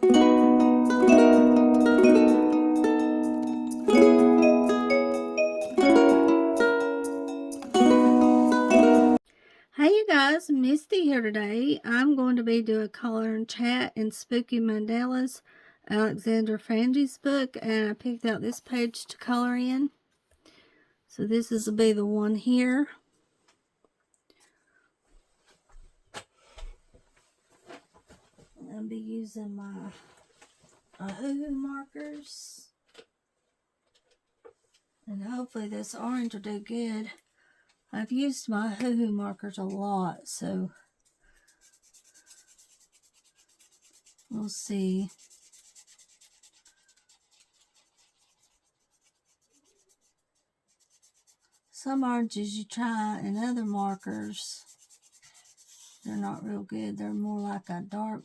Hey you guys, Misty here today. I'm going to be doing a color and chat in Spooky Mandalas Alexandra Franzese book, and I picked out this page to color in. So this will be the one here. I'll be using my hoo-hoo markers. And hopefully this orange will do good. I've used my hoo-hoo markers a lot, so we'll see. Some oranges you try and other markers, they're not real good. They're more like a dark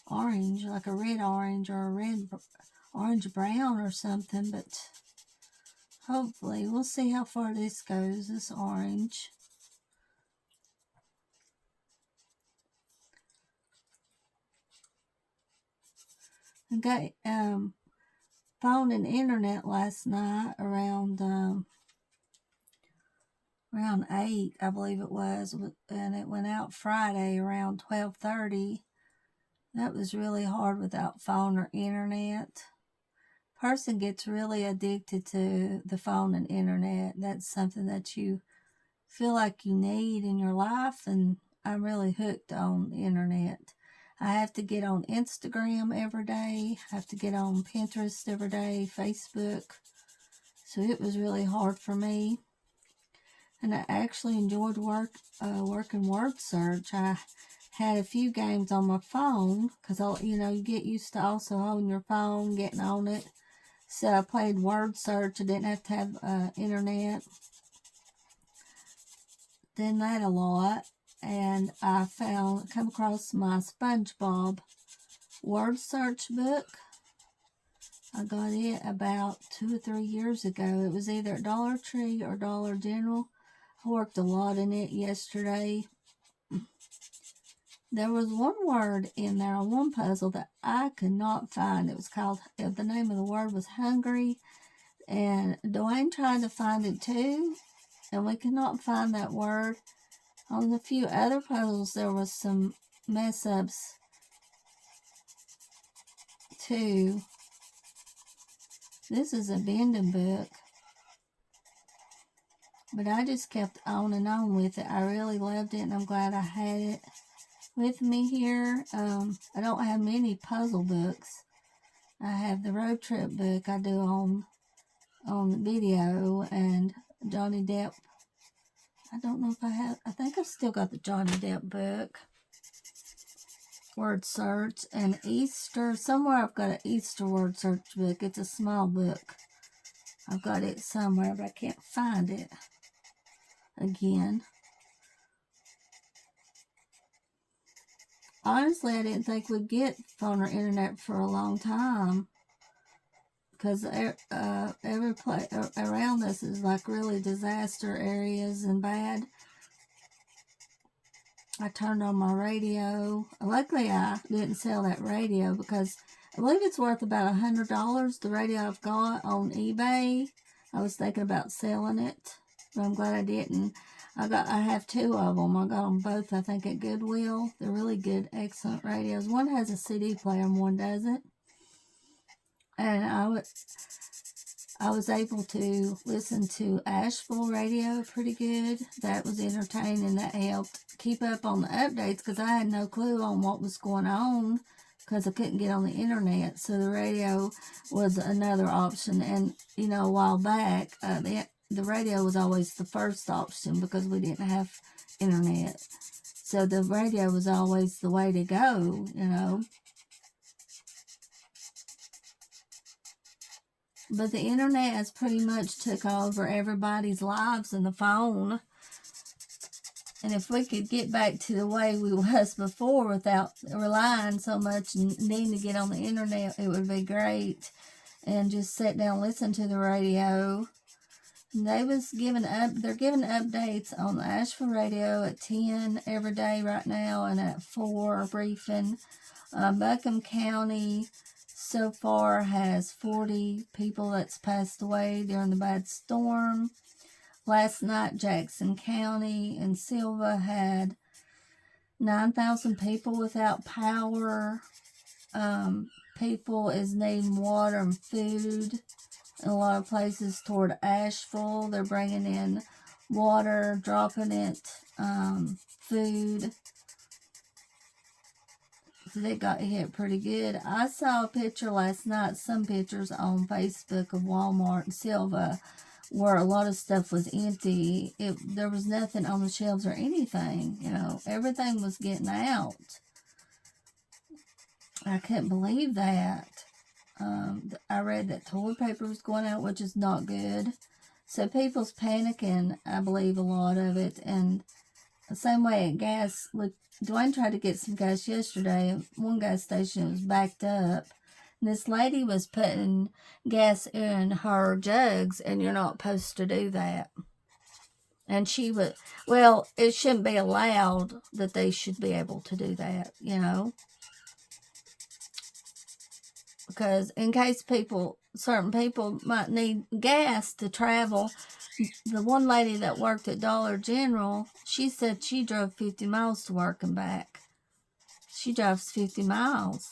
orange, like a red orange or a red orange brown or something, but hopefully we'll see how far this goes, this orange. I got phone and internet last night around 8, I believe it was, and it went out Friday around 12:30. That was really hard without phone or internet. Person gets really addicted to the phone and internet. That's something that you feel like you need in your life, and I'm really hooked on the internet. I have to get on Instagram every day. I have to get on Pinterest every day, Facebook. So it was really hard for me. And I actually enjoyed working word search. I had a few games on my phone because, you get used to also holding your phone, getting on it. So I played word search. I didn't have to have internet. Did that a lot. And I come across my SpongeBob word search book. I got it about 2 or 3 years ago. It was either at Dollar Tree or Dollar General. I worked a lot in it yesterday. There was one word in there on one puzzle that I could not find. It was called, the name of the word was hungry. And Dwayne tried to find it too, and we could not find that word. On a few other puzzles, there was some mess-ups too. This is a bending book, but I just kept on and on with it. I really loved it, and I'm glad I had it with me here. I don't have many puzzle books. I have the road trip book I do on video, and Johnny Depp. I don't know if I think I've still got the Johnny Depp book. Word search and Easter. Somewhere I've got an Easter word search book. It's a small book. I've got it somewhere, but I can't find it again. Honestly, I didn't think we'd get phone or internet for a long time, because every place around us is like really disaster areas and bad. I turned on my radio. Luckily, I didn't sell that radio because I believe it's worth about $100. The radio I've got on eBay. I was thinking about selling it, but I'm glad I didn't. I have 2 of them. I got them both, I think, at Goodwill. They're really good, excellent radios. One has a CD player and one doesn't. And I was able to listen to Asheville radio pretty good. That was entertaining. That helped keep up on the updates because I had no clue on what was going on because I couldn't get on the internet. So the radio was another option. And, a while back, the radio was always the first option because we didn't have internet. So the radio was always the way to go, But the internet has pretty much took over everybody's lives and the phone. And if we could get back to the way we was before without relying so much and needing to get on the internet, it would be great. And just sit down and listen to the radio. And they're giving updates on the Asheville radio at 10 every day right now, and at 4 briefing Buckham County so far has 40 people that's passed away during the bad storm. Last night, Jackson County and Silva had 9,000 people without power. People is needing water and food. In a lot of places toward Asheville, they're bringing in water, dropping it, food. So they got hit pretty good. I saw a picture last night, some pictures on Facebook of Walmart and Silva, where a lot of stuff was empty. There was nothing on the shelves or anything. You know, everything was getting out. I couldn't believe that. I read that toilet paper was going out, which is not good. So people's panicking, I believe, a lot of it. And the same way at gas, look, Dwayne tried to get some gas yesterday. One gas station was backed up. And this lady was putting gas in her jugs, and you're not supposed to do that. And she would, well, it shouldn't be allowed that they should be able to do that, you know. Because in case certain people might need gas to travel. The one lady that worked at Dollar General, she said she drove 50 miles to work and back. She drives 50 miles.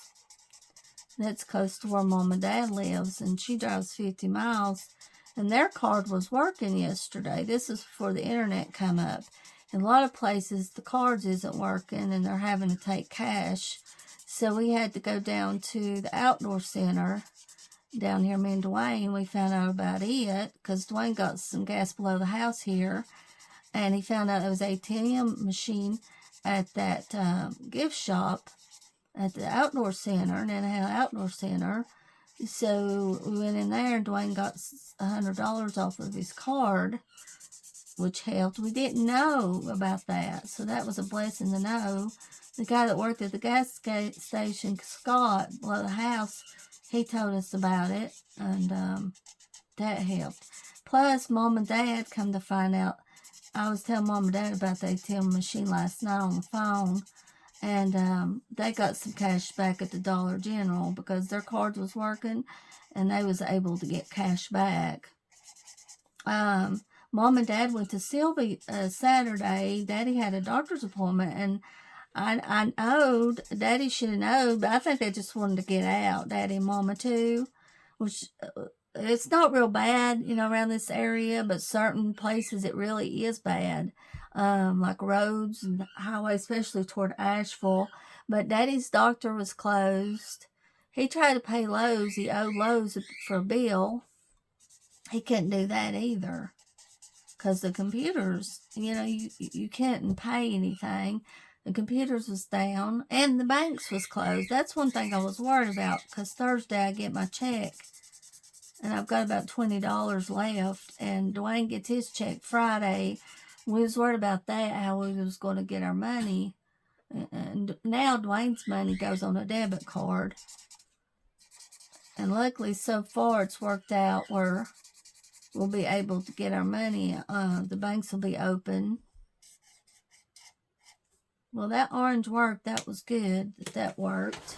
That's close to where Mom and Dad lives, and she drives 50 miles. And their card was working yesterday. This is before the internet come up. In a lot of places, the cards isn't working, and they're having to take cash. So we had to go down to the outdoor center down here, me and Dwayne. We found out about it because Dwayne got some gas below the house here, and he found out there was an ATM machine at that gift shop at the outdoor center, and then I had an outdoor center. So we went in there, and Dwayne got $100 off of his card, which helped. We didn't know about that, so that was a blessing to know. The guy that worked at the gas station, Scott, below the house, he told us about it, and that helped. Plus, Mom and Dad come to find out. I was telling Mom and Dad about the ATM machine last night on the phone, and they got some cash back at the Dollar General because their card was working, and they was able to get cash back. Mom and Dad went to Sylvie Saturday. Daddy had a doctor's appointment, and I know Daddy should have known, but I think they just wanted to get out, Daddy and Mama too, which it's not real bad, you know, around this area, but certain places it really is bad, like roads and highways, especially toward Asheville. But Daddy's doctor was closed. He tried to pay Lowe's. He owed Lowe's for a bill. He couldn't do that either because the computers, you know, you couldn't pay anything. The computers was down, and the banks was closed. That's one thing I was worried about, because Thursday I get my check, and I've got about $20 left, and Dwayne gets his check Friday. We was worried about that, how we was going to get our money, and now Dwayne's money goes on a debit card, and luckily so far it's worked out where we'll be able to get our money. The banks will be open. Well, that orange worked. That was good that worked.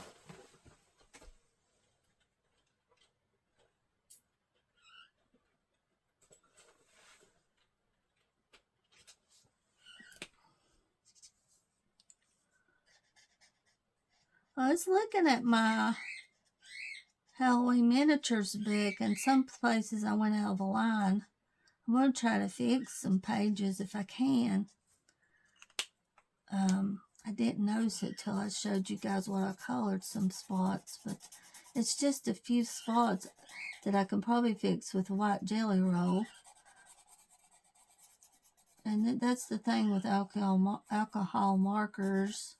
I was looking at my Halloween miniatures book, and some places I went out of the line. I'm going to try to fix some pages if I can. I didn't notice it till I showed you guys what I colored some spots, but it's just a few spots that I can probably fix with a white jelly roll. And that's the thing with alcohol markers.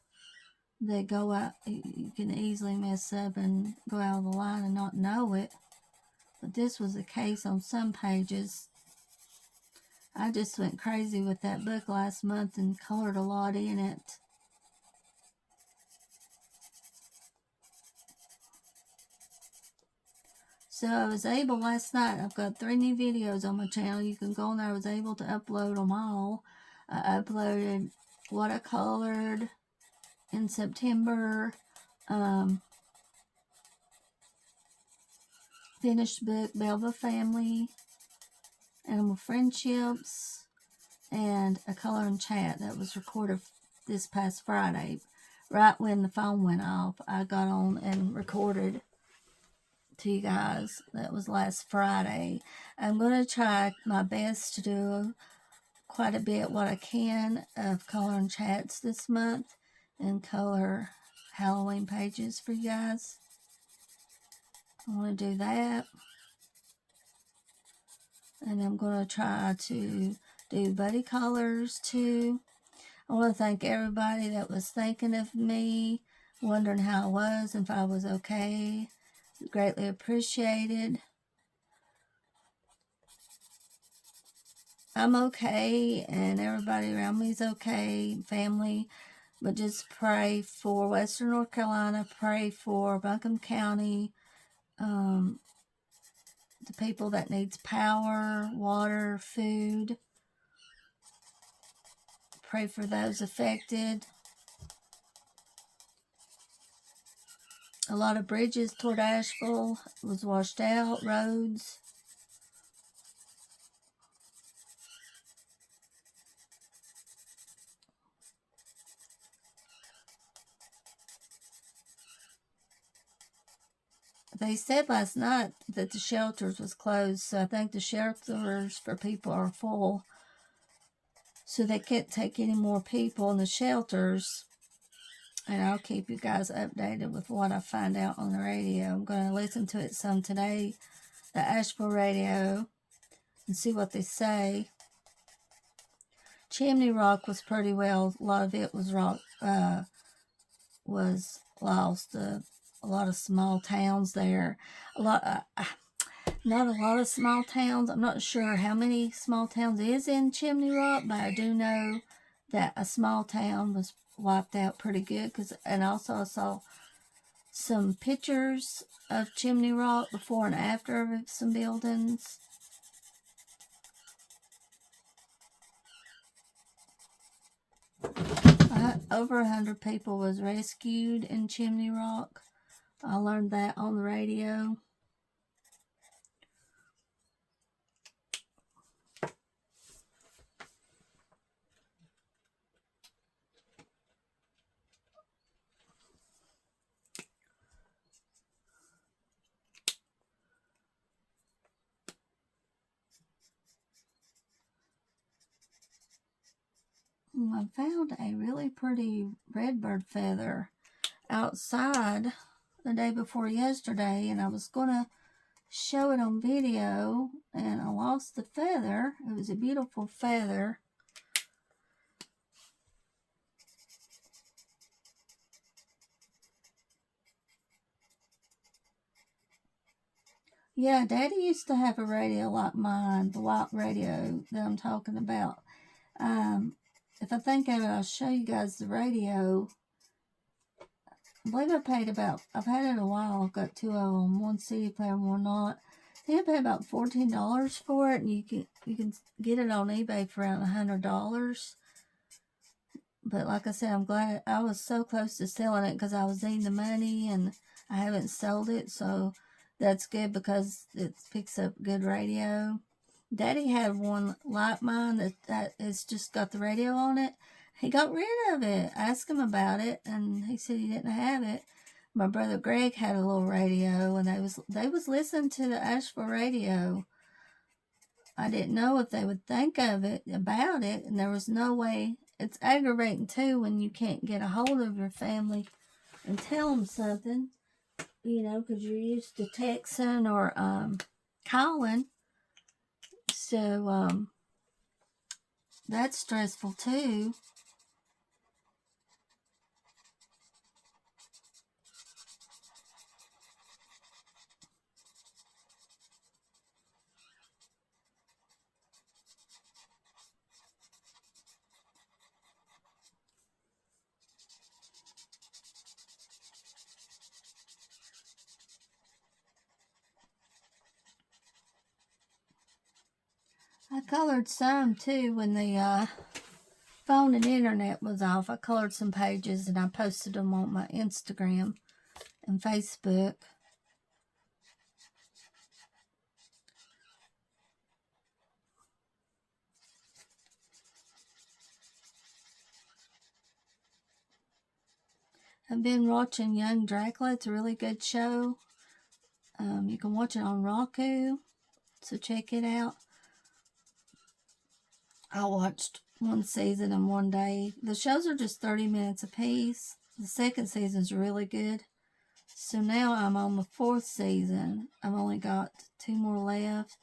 They go out, you can easily mess up and go out of the line and not know it. But this was the case on some pages. I just went crazy with that book last month and colored a lot in it. So I was able last night, I've got 3 new videos on my channel. You can go on there. I was able to upload them all. I uploaded what I colored in September, Finished book, Belva Family, Animal Friendships, and a color and chat that was recorded this past Friday. Right when the phone went off, I got on and recorded to you guys. That was last Friday. I'm going to try my best to do quite a bit what I can of color and chats this month and color Halloween pages for you guys. I want to do that. And I'm going to try to do buddy colors too. I want to thank everybody that was thinking of me, wondering how I was and if I was okay. Greatly appreciated. I'm okay, and everybody around me is okay, family. But just pray for Western North Carolina. Pray for Buncombe County. The people that needs power, water, food. Pray for those affected. A lot of bridges toward Asheville was washed out, roads. They said last night that the shelters was closed, so I think the shelters for people are full. So they can't take any more people in the shelters. And I'll keep you guys updated with what I find out on the radio. I'm going to listen to it some today, the Asheville radio, and see what they say. Chimney Rock was pretty well. A lot of it was lost. A lot of small towns there. Not a lot of small towns. I'm not sure how many small towns is in Chimney Rock, but I do know that a small town was wiped out pretty good. And also I saw some pictures of Chimney Rock before and after of some buildings. Over 100 people was rescued in Chimney Rock. I learned that on the radio. I found a really pretty redbird feather outside the day before yesterday, and I was going to show it on video, and I lost the feather. It was a beautiful feather. Yeah, Daddy used to have a radio like mine, the white radio that I'm talking about. If I think of it, I'll show you guys the radio. I believe I've had it a while. I've got two of them, one CD player and one not. I think I paid about $14 for it, and you can get it on eBay for around $100. But like I said, I'm glad I was so close to selling it because I was needing the money and I haven't sold it, so that's good because it picks up good radio. Daddy had one like mine that has just got the radio on it. He got rid of it. I asked him about it, and he said he didn't have it. My brother Greg had a little radio, and they was listening to the Asheville radio. I didn't know if they would think of it about it, and there was no way. It's aggravating too when you can't get a hold of your family and tell them something, because you're used to texting or calling. So that's stressful too. I colored some too when the phone and internet was off. I colored some pages and I posted them on my Instagram. and Facebook. I've been watching Young Dracula. It's a really good show. You can watch it on Roku, so check it out. I watched one season in one day. The shows are just 30 minutes apiece. The second season's really good. So now I'm on the 4th season. I've only got 2 more left.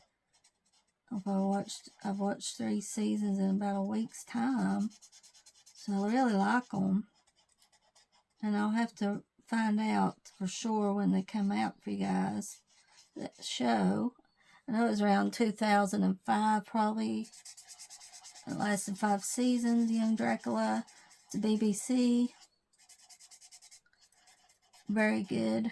I've watched 3 seasons in about a week's time. So I really like them. And I'll have to find out for sure when they come out for you guys. That show. I know it was around 2005 probably. It lasted 5 seasons, Young Dracula. It's a BBC. Very good.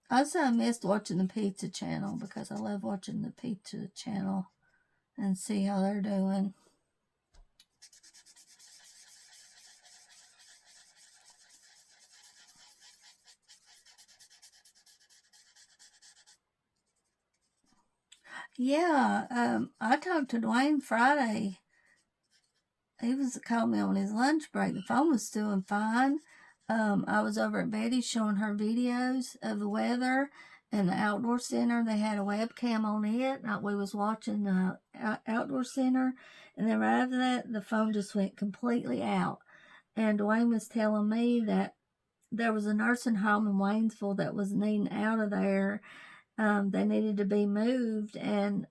Also, I missed watching the Pizza Channel because I love watching the Pizza Channel and see how they're doing. Yeah, I talked to Dwayne Friday. He was calling me on his lunch break. The phone was doing fine. I was over at Betty's showing her videos of the weather and the outdoor center. They had a webcam on it. We was watching the outdoor center, and then right after that, the phone just went completely out. And Dwayne was telling me that there was a nursing home in Waynesville that was needing out of there. They needed to be moved, and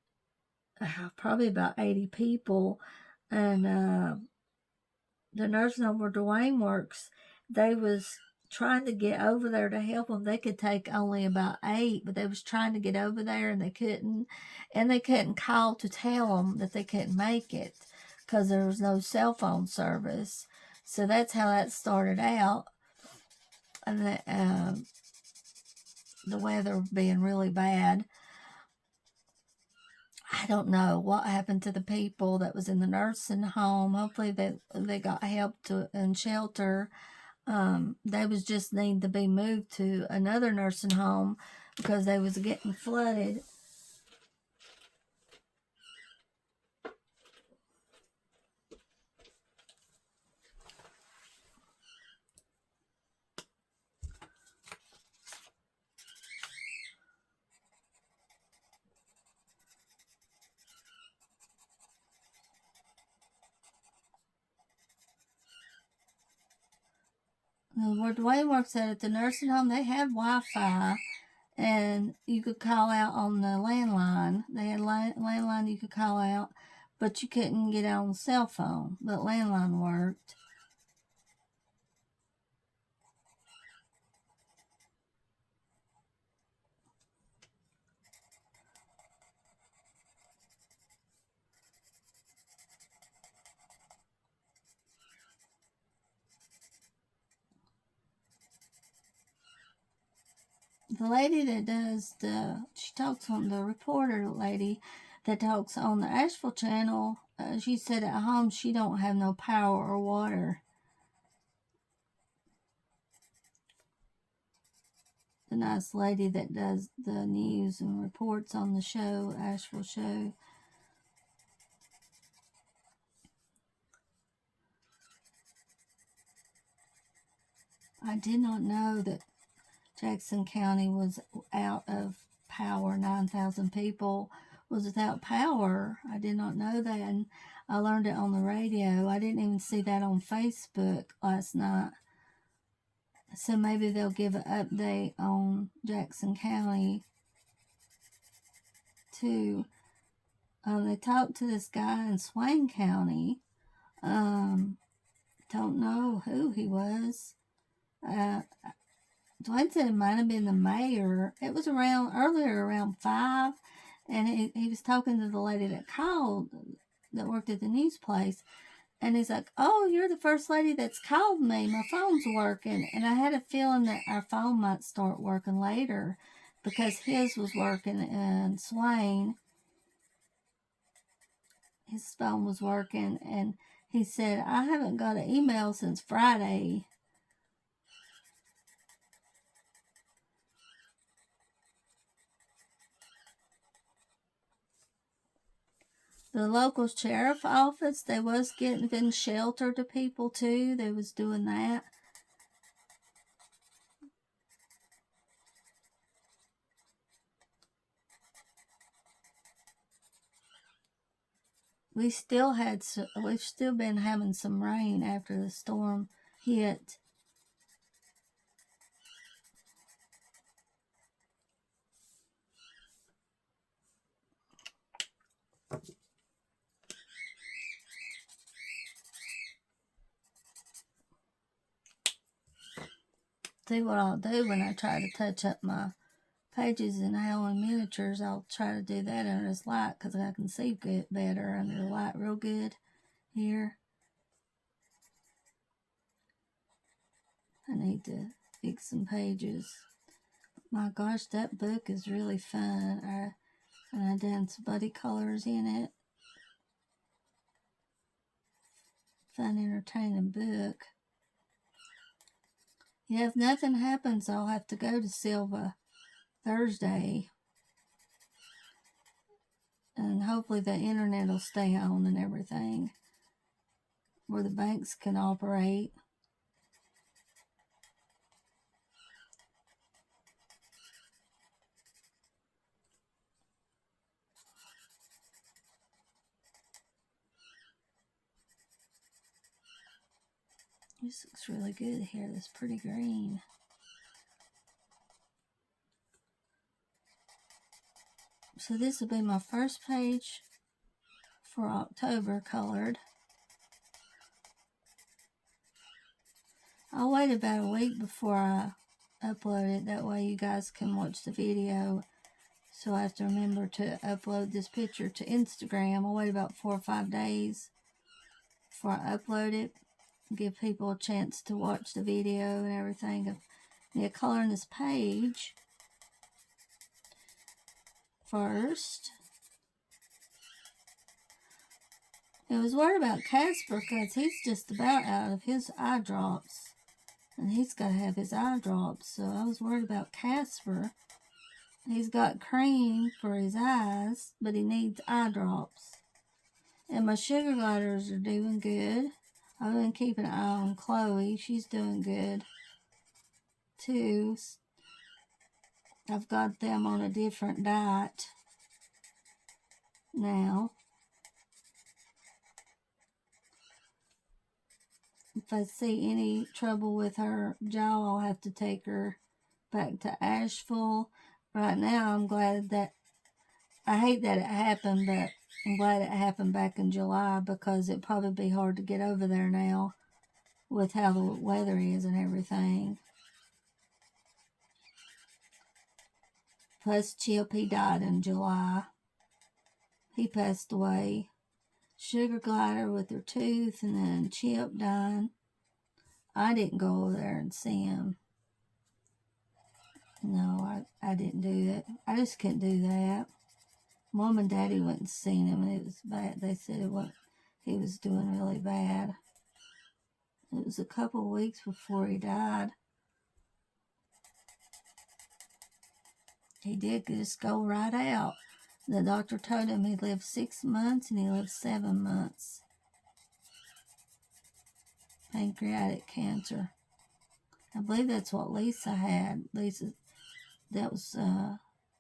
probably about 80 people. And the nursing home where Dwayne works, they was trying to get over there to help them. They could take only about 8, but they was trying to get over there, and they couldn't. And they couldn't call to tell them that they couldn't make it because there was no cell phone service. So that's how that started out. And the weather being really bad. I don't know what happened to the people that was in the nursing home. Hopefully they got help and shelter. They was just needing to be moved to another nursing home because they was getting flooded. Where Dwayne works at the nursing home, they had Wi-Fi, and you could call out on the landline. They had landline you could call out, but you couldn't get on the cell phone. But landline worked. The lady that does she talks on the reporter lady that talks on the Asheville channel, she said at home she don't have no power or water. The nice lady that does the news and reports on the show, Asheville show. I did not know that Jackson County was out of power. 9,000 people was without power. I did not know that, and I learned it on the radio. I didn't even see that on Facebook last night. So maybe they'll give an update on Jackson County too. They talked to this guy in Swain County. Don't know who he was. Dwayne said it might have been the mayor. It was around 5, and he was talking to the lady that called, that worked at the news place, and he's like, "Oh, you're the first lady that's called me. My phone's working." And I had a feeling that our phone might start working later because his was working in Swain. His phone was working, and he said, "I haven't got an email since Friday." The local sheriff office, they was giving shelter to people too. They was doing that. We've still been having some rain after the storm hit. See what I'll do when I try to touch up my pages in Howling Miniatures. I'll try to do that under this light because I can see good better under the light real good here. I need to fix some pages. My gosh, that book is really fun. And I done some buddy colors in it. Fun, entertaining book. Yeah, if nothing happens, I'll have to go to Silva Thursday. And hopefully the internet will stay on and everything. Where the banks can operate. This looks really good here, this pretty green. So this will be my first page for October colored. I'll wait about a week before I upload it. That way you guys can watch the video. So I have to remember to upload this picture to Instagram. I'll wait about 4 or 5 days before I upload it. Give people a chance to watch the video and everything. Yeah, coloring this page first. I was worried about Casper because he's just about out of his eye drops. And he's got to have his eye drops. So I was worried about Casper. He's got cream for his eyes, but he needs eye drops. And my sugar gliders are doing good. I've been keeping an eye on Chloe. She's doing good too. I've got them on a different diet now. If I see any trouble with her jaw, I'll have to take her back to Asheville. Right now, I'm glad that, I hate that it happened, but I'm glad it happened back in July because it'd probably be hard to get over there now with how the weather is and everything. Plus, Chip, he died in July. He passed away. Sugar glider with her tooth, and then Chip died. I didn't go over there and see him. No, I didn't do that. I just couldn't do that. Mom and Daddy went and seen him, and it was bad. They said he was doing really bad. It was a couple of weeks before he died. He did just go right out. The doctor told him he lived 6 months, and he lived 7 months. Pancreatic cancer. I believe that's what Lisa had. That was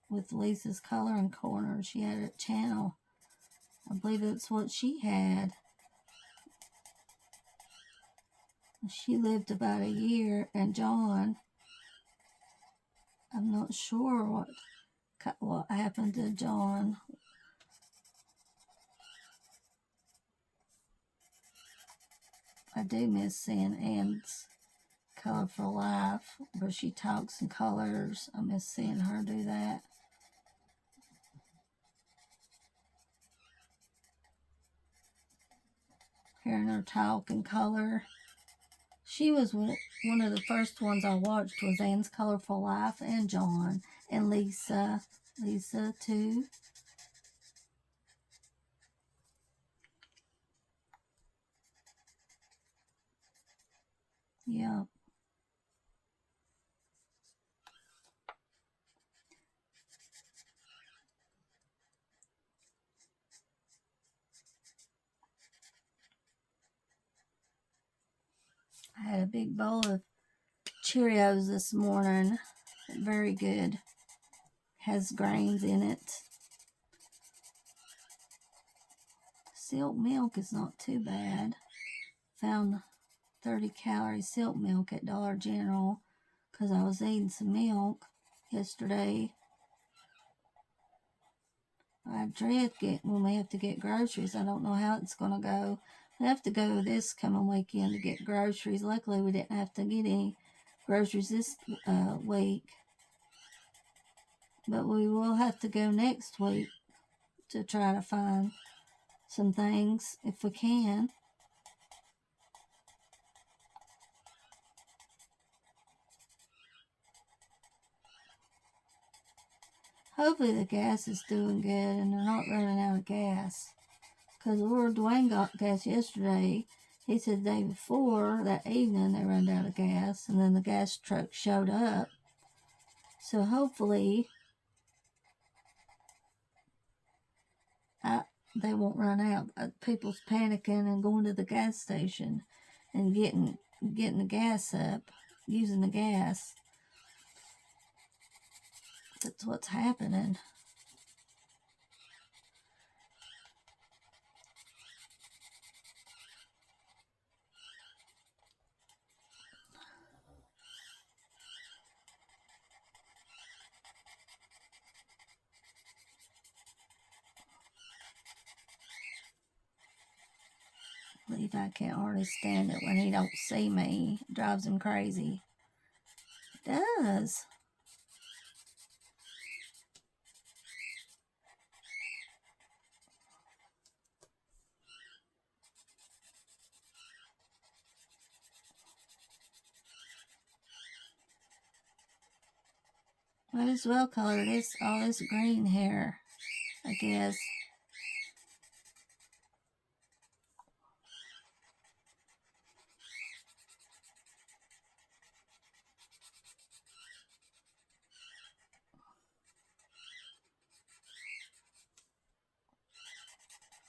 with Lisa's Coloring Corner. She had a channel. I believe that's what she had. She lived about a year, and John, I'm not sure what happened to John. I do miss seeing Anne's Colorful Life, where she talks in colors. I miss seeing her do that. Hearing her talk in color. She was one of the first ones I watched was Anne's Colorful Life, and John, and Lisa. Lisa, too. Yeah. big bowl of Cheerios this morning. Very good. Has grains in it. Silk milk is not too bad. Found 30 calorie silk milk at Dollar General because I was eating some milk yesterday. I dread when we have to get groceries. I don't know how it's going to go. We have to go this coming weekend to get groceries. Luckily, we didn't have to get any groceries this week. But we will have to go next week to try to find some things if we can. Hopefully the gas is doing good and they're not running out of gas. Because where Dwayne got gas yesterday, he said the day before, that evening, they ran out of gas. And then the gas truck showed up. So hopefully they won't run out. People's panicking and going to the gas station and getting the gas up, using the gas. That's what's happening. Levi can't hardly stand it when he don't see me. It drives him crazy. It does. Might as well color all this green hair, I guess.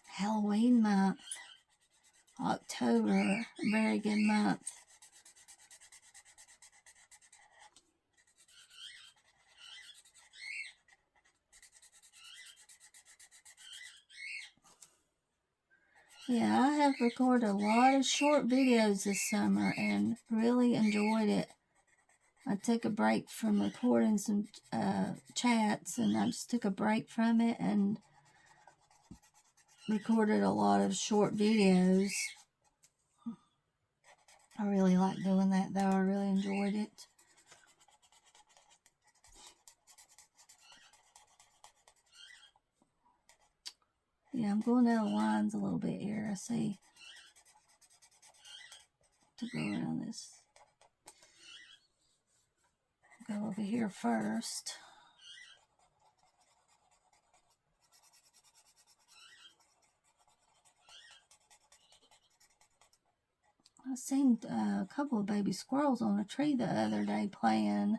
Halloween month. October, very good month. Yeah, I have recorded a lot of short videos this summer and really enjoyed it. I took a break from recording some chats, and I just took a break from it and recorded a lot of short videos. I really like doing that, though. I really enjoyed it. Yeah, I'm going down the lines a little bit here. I see. To go around this. Go over here first. I seen a couple of baby squirrels on a tree the other day playing.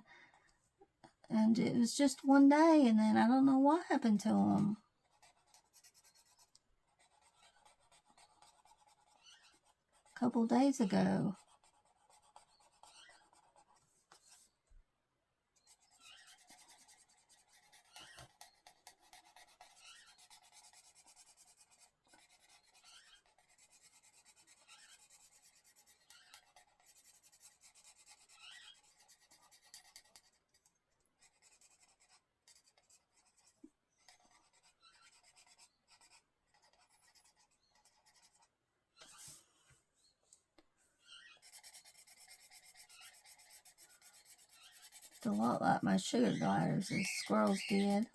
And it was just one day, and then I don't know what happened to them. A couple of days ago. It's a lot like my sugar gliders, as squirrels did.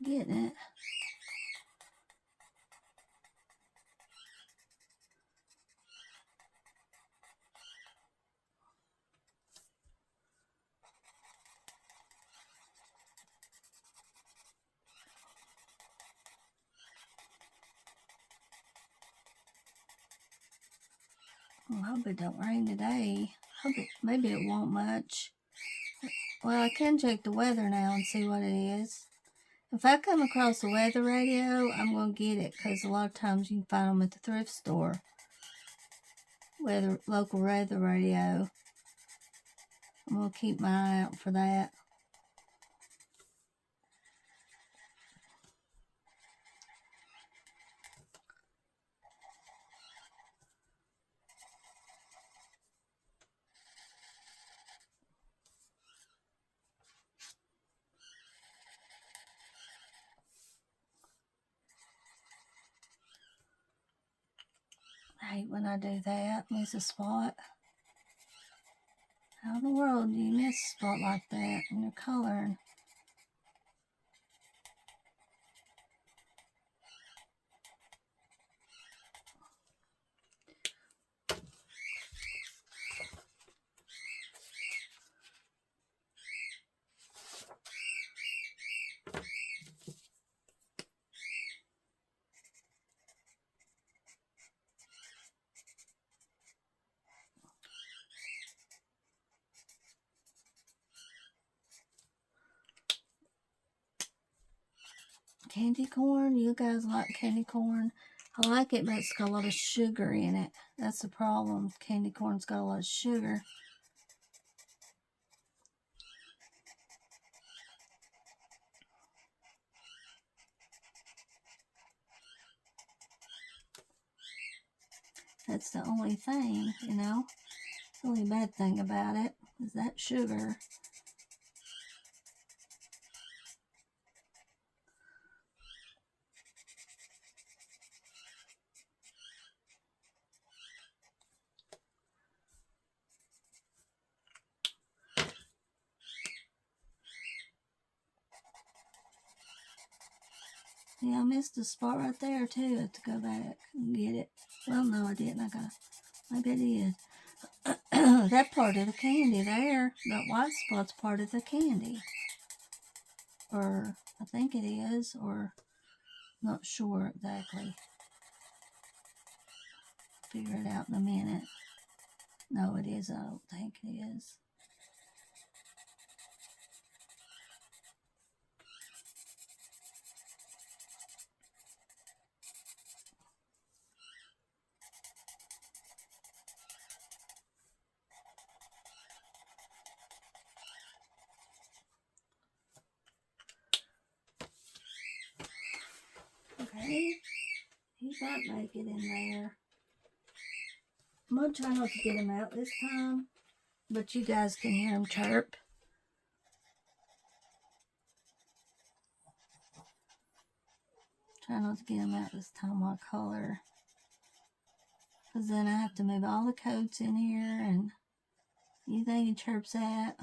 Getting it. I hope it don't rain today. Maybe it won't much. Well, I can check the weather now and see what it is. If I come across the weather radio, I'm going to get it because a lot of times you can find them at the thrift store. Local weather radio. I'm going to keep my eye out for that. I hate when I do that, miss a spot. How in the world do you miss a spot like that when you're coloring? Candy corn? You guys like candy corn? I like it, but it's got a lot of sugar in it. That's the problem. Candy corn's got a lot of sugar. That's the only thing, you know. The only bad thing about it is that sugar. Yeah, I missed a spot right there too. I have to go back and get it. Well, no, I didn't. Maybe I did. That part of the candy there, that white spot's part of the candy. Or, I think it is, or not sure exactly. Figure it out in a minute. No, it is. I don't think it is. Okay. He might make it in there. I'm going to try not to get him out this time, but you guys can hear him chirp. Try not to get him out this time while I color. Because then I have to move all the coats in here, and you think he chirps at?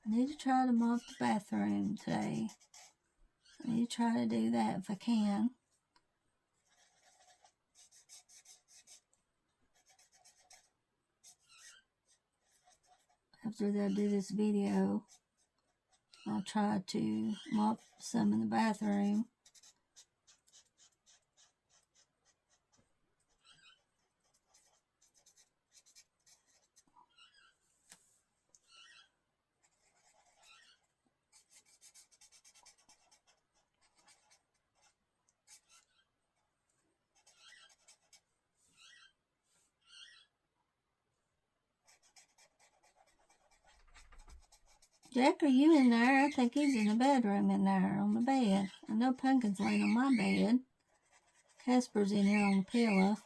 I need to try to mop the bathroom today. I need to try to do that if I can. After I do this video, I'll try to mop some in the bathroom. Jack, are you in there? I think he's in the bedroom in there on the bed. I know Pumpkin's laying on my bed. Casper's in here on the pillow.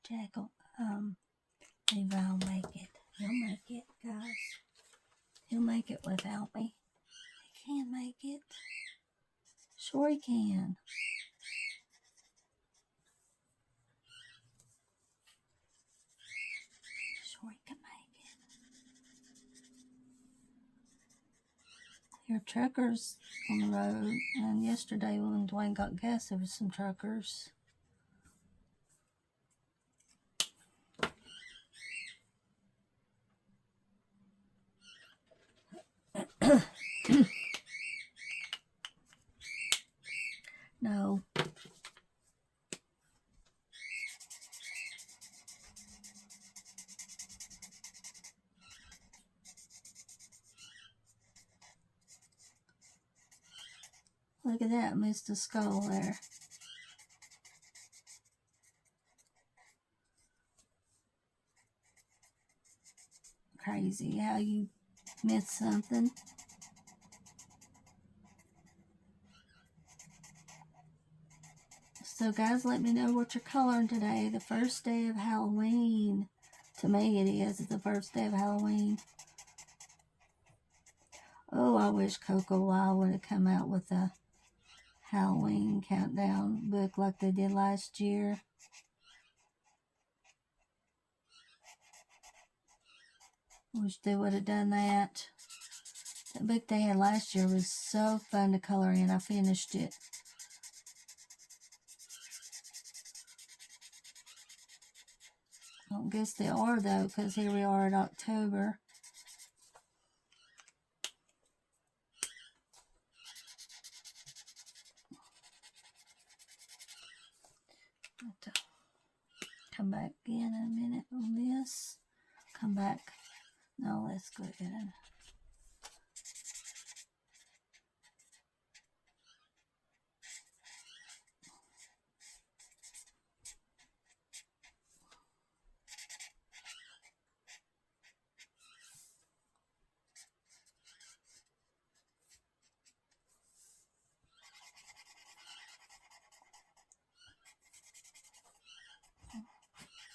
Jack will, Levi will make it. He'll make it, guys. He'll make it without me. He can make it. Sure he can. Sure he can make it. There are truckers on the road, and yesterday when Dwayne got gas, there was some truckers. No. Look at that, missed a skull there. Crazy how you miss something. So guys, let me know what you're coloring today. The first day of Halloween. To me it is. It's the first day of Halloween. Oh, I wish Coco Wild would have come out with a Halloween countdown book like they did last year. Wish they would have done that. The book they had last year was so fun to color in. I finished it. I don't guess they are though, because here we are in October. Have to come back in a minute on this. Come back. No, let's go again.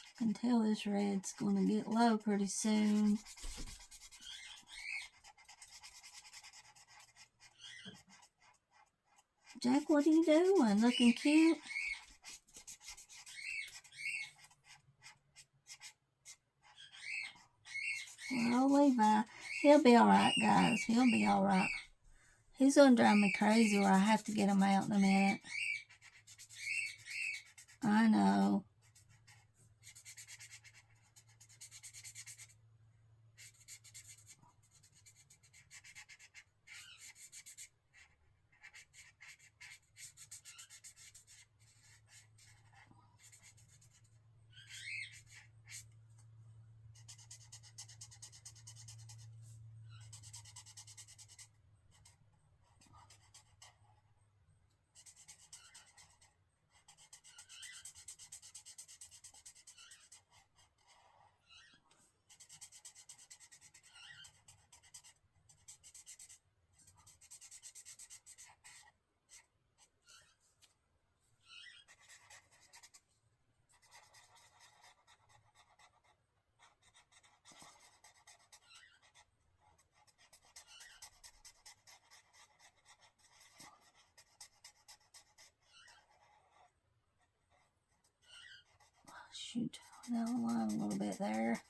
I can tell this red's going to get low pretty soon. Jack, what are you doing? Looking cute? Well, Levi, he'll be alright, guys. He'll be alright. He's going to drive me crazy where I have to get him out in a minute. I know. Shoot, down the line a little bit there.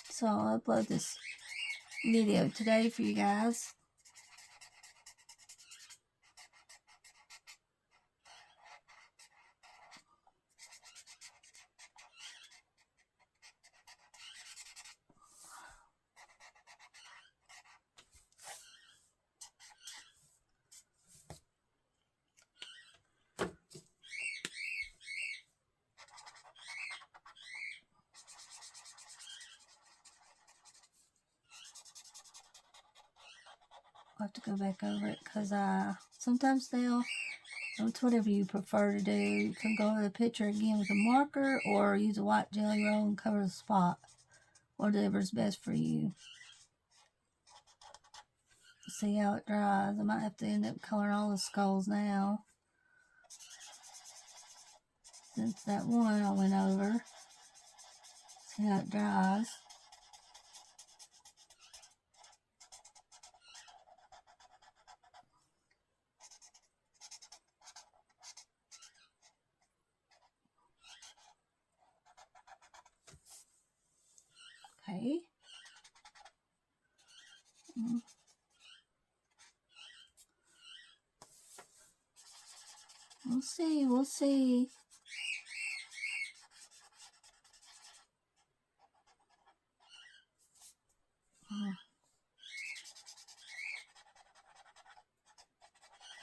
So I'll upload this video today for you guys. I'll have to go back over it because I Sometimes it's whatever you prefer to do. You can go over the picture again with a marker or use a white jelly roll and cover the spot. Whatever's best for you. See how it dries. I might have to end up coloring all the skulls now, since that one I went over. See how it dries. Okay. We'll see, we'll see.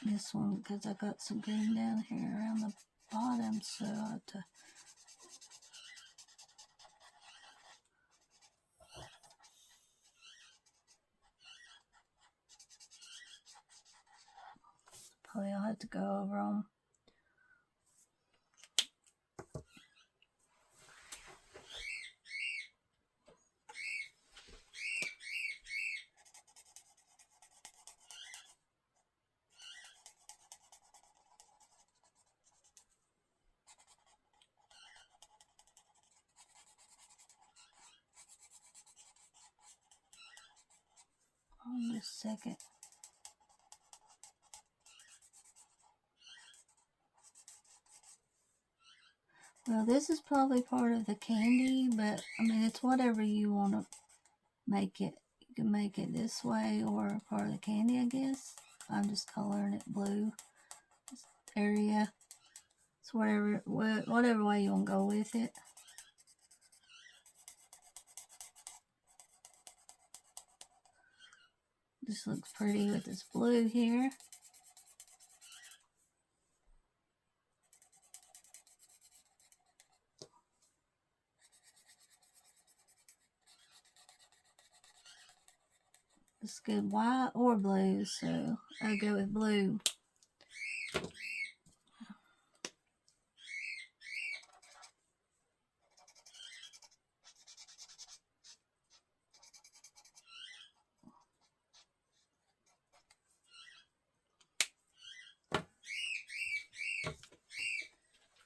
This one, because I got some green down here around the bottom, so I have to probably I'll have to go over them. Hold just a second. Well, this is probably part of the candy, but I mean, it's whatever you want to make it. You can make it this way or part of the candy, I guess. I'm just coloring it blue. This area. It's whatever way you want to go with it. This looks pretty with this blue here. It's good white or blue, so I'll go with blue.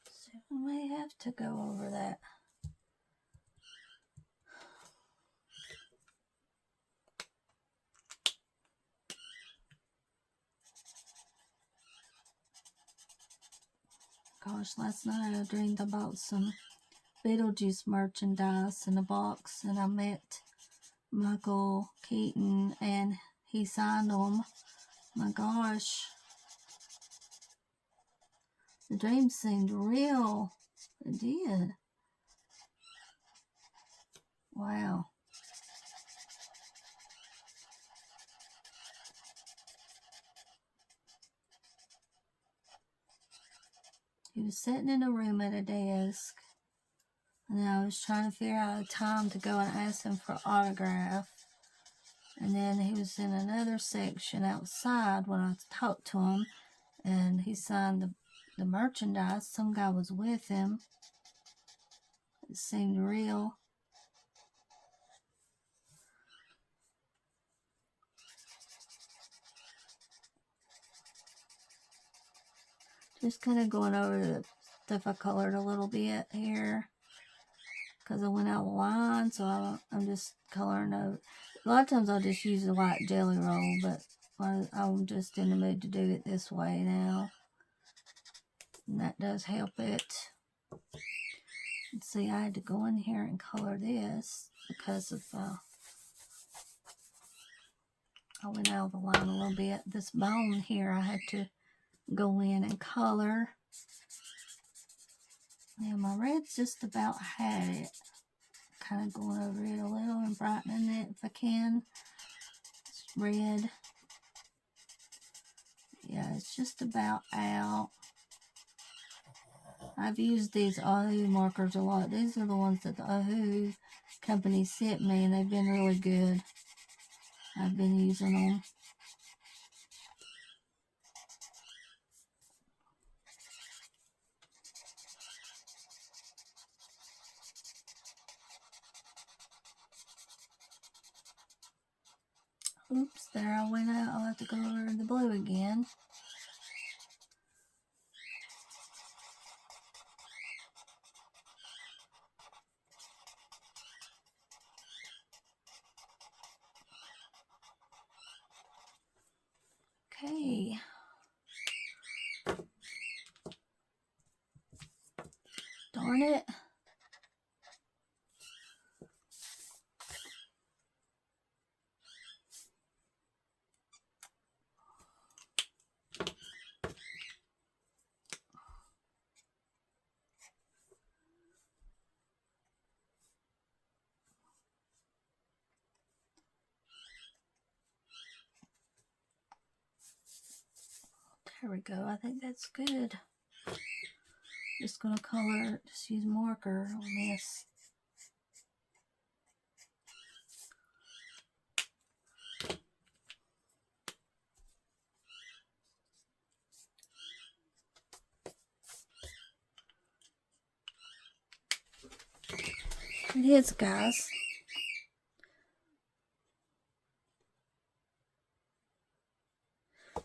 So I may have to go over that. Gosh, last night I dreamed about some Beetlejuice merchandise in a box, and I met Michael Keaton and he signed them. My gosh, the dream seemed real. It did. Wow. He was sitting in a room at a desk, and I was trying to figure out a time to go and ask him for an autograph. And then he was in another section outside when I talked to him, and he signed the merchandise. Some guy was with him. It seemed real. Just kind of going over the stuff I colored a little bit here, because I went out of line, so I'm just coloring over. A lot of times I'll just use a white jelly roll, but I'm just in the mood to do it this way now. And that does help it. And see, I had to go in here and color this because of, I went out of the line a little bit. This bone here, I had to go in and color. Yeah, my red's just about had it. Kind of going over it a little and brightening it if I can. It's red. Yeah, it's just about out. I've used these Oahu markers a lot. These are the ones that the Oahu company sent me, and they've been really good. I've been using them. Oops, there I went out. I'll have to go over to the blue again. Okay. Darn it. There we go. I think that's good. Just gonna color, just use marker on this. It is, guys.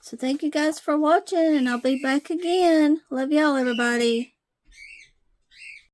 So thank you guys for watching, and I'll be back again. Love y'all, everybody.